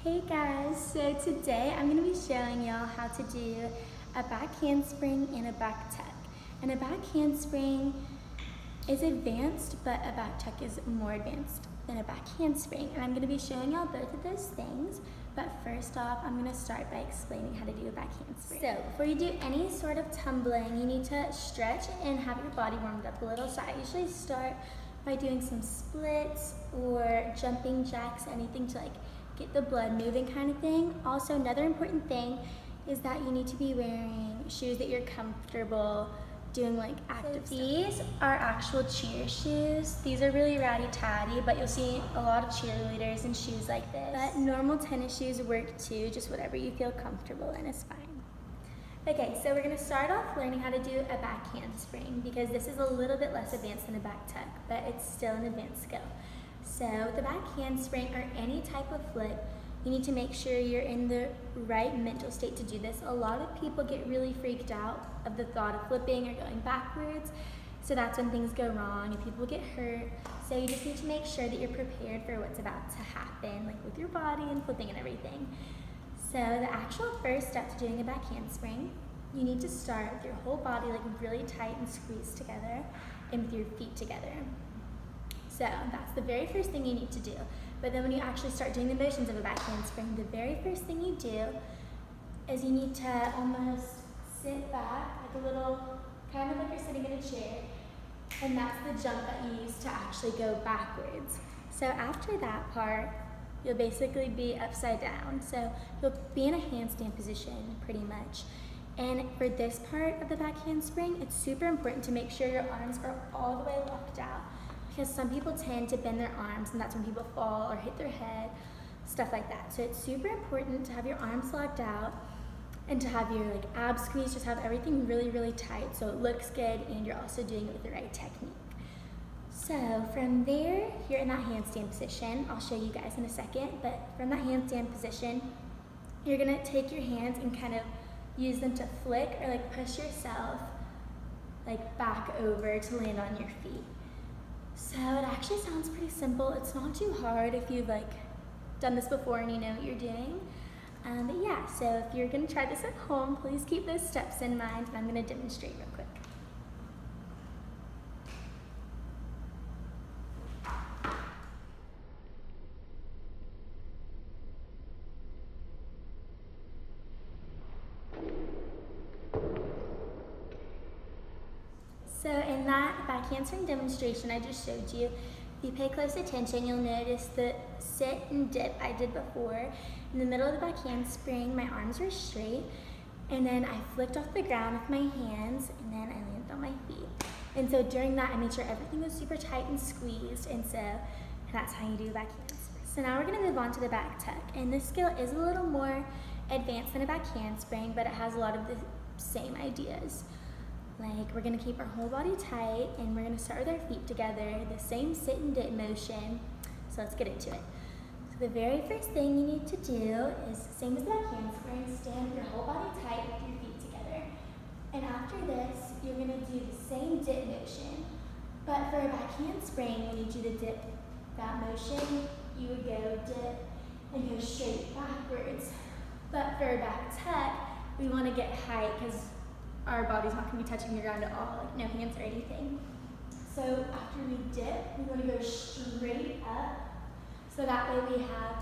Hey guys, so today I'm going to be showing y'all how to do a back handspring and a back tuck. And a back handspring is advanced, but a back tuck is more advanced than a back handspring. And I'm going to be showing y'all both of those things, but first off, I'm going to start by explaining how to do a back handspring. So before you do any sort of tumbling, you need to stretch and have your body warmed up a little. So I usually start by doing some splits or jumping jacks, anything to get the blood moving kind of thing. Also, another important thing is that you need to be wearing shoes that you're comfortable doing active stuff. These are actual cheer shoes. These are really ratty tatty, but you'll see a lot of cheerleaders in shoes like this. But normal tennis shoes work too, just whatever you feel comfortable in is fine. Okay, so we're gonna start off learning how to do a back handspring because this is a little bit less advanced than a back tuck, but it's still an advanced skill. So the back handspring or any type of flip, you need to make sure you're in the right mental state to do this. A lot of people get really freaked out of the thought of flipping or going backwards. So that's when things go wrong and people get hurt. So you just need to make sure that you're prepared for what's about to happen, like with your body and flipping and everything. So the actual first step to doing a back handspring, you need to start with your whole body really tight and squeezed together and with your feet together. So that's the very first thing you need to do. But then when you actually start doing the motions of a back handspring, the very first thing you do is you need to almost sit back like a little, kind of like you're sitting in a chair, and that's the jump that you use to actually go backwards. So after that part, you'll basically be upside down. So you'll be in a handstand position pretty much. And for this part of the back handspring, it's super important to make sure your arms are all the way locked out, because some people tend to bend their arms and that's when people fall or hit their head, stuff like that. So it's super important to have your arms locked out and to have your abs squeezed, just have everything really, really tight so it looks good and you're also doing it with the right technique. So from there, you're in that handstand position. I'll show you guys in a second, but from that handstand position, you're gonna take your hands and kind of use them to flick or push yourself back over to land on your feet. So it actually sounds pretty simple. It's not too hard if you've done this before and you know what you're doing. But yeah, so if you're gonna try this at home, please keep those steps in mind and I'm gonna demonstrate real quick. So in that back handspring demonstration I just showed you, if you pay close attention, you'll notice the sit and dip I did before. In the middle of the back handspring, my arms were straight, and then I flicked off the ground with my hands, and then I landed on my feet. And so during that, I made sure everything was super tight and squeezed, and so that's how you do a back handspring. So now we're gonna move on to the back tuck, and this skill is a little more advanced than a back handspring, but it has a lot of the same ideas. We're gonna keep our whole body tight and we're gonna start with our feet together, the same sit and dip motion. So let's get into it. So the very first thing you need to do is, same as the back handspring, stand with your whole body tight with your feet together. And after this, you're gonna do the same dip motion, but for a back handspring, when you do the dip, that motion, you would go dip and go straight backwards. But for a back tuck, we wanna get height because our body's not going to be touching the ground at all, no hands or anything. So after we dip, we want to go straight up, so that way we have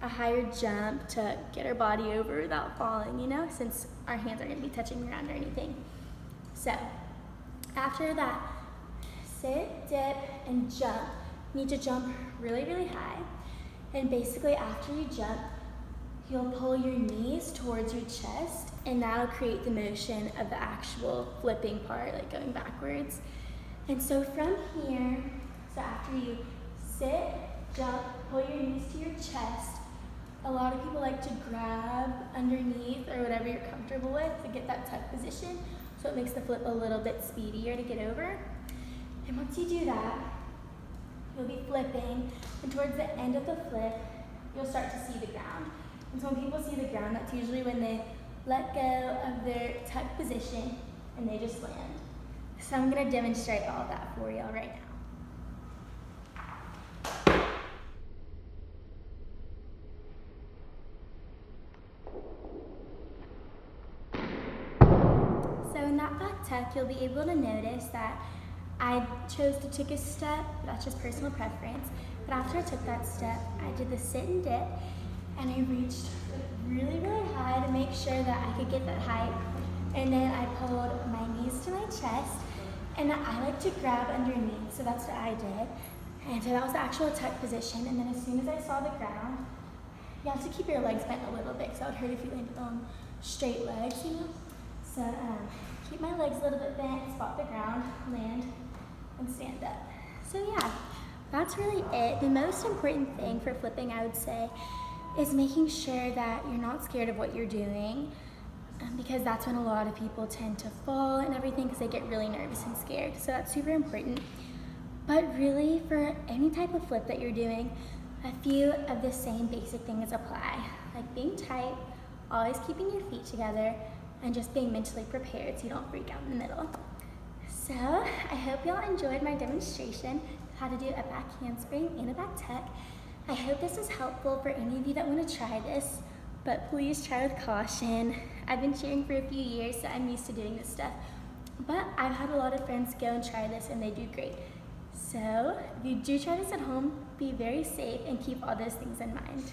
a higher jump to get our body over without falling, since our hands aren't going to be touching the ground or anything. So after that, sit, dip, and jump. You need to jump really, really high. And basically after you jump, you'll pull your knees towards your chest, and that'll create the motion of the actual flipping part, going backwards. And so from here, so after you sit, jump, pull your knees to your chest, a lot of people like to grab underneath or whatever you're comfortable with to get that tuck position, so it makes the flip a little bit speedier to get over. And once you do that, you'll be flipping, and towards the end of the flip, you'll start to see the ground. And so when people see the ground, that's usually when they let go of their tuck position and they just land. So I'm gonna demonstrate all that for y'all right now. in that back tuck, you'll be able to notice that I chose to take a step, that's just personal preference, but after I took that step, I did the sit and dip, and I reached really, really high to make sure that I could get that height, and then I pulled my knees to my chest, and I like to grab underneath, so that's what I did, and so that was the actual tuck position, and then as soon as I saw the ground, you have to keep your legs bent a little bit, because that would hurt if you landed on straight legs, you know? So keep my legs a little bit bent, spot the ground, land, and stand up. So yeah, that's really it. The most important thing for flipping, I would say, is making sure that you're not scared of what you're doing, because that's when a lot of people tend to fall and everything because they get really nervous and scared. So that's super important. But really, for any type of flip that you're doing, a few of the same basic things apply, like being tight, always keeping your feet together, and just being mentally prepared so you don't freak out in the middle. So I hope y'all enjoyed my demonstration of how to do a back handspring and a back tuck. I hope this is helpful for any of you that want to try this, but please try with caution. I've been cheering for a few years, so I'm used to doing this stuff. But I've had a lot of friends go and try this and they do great. So if you do try this at home, be very safe and keep all those things in mind.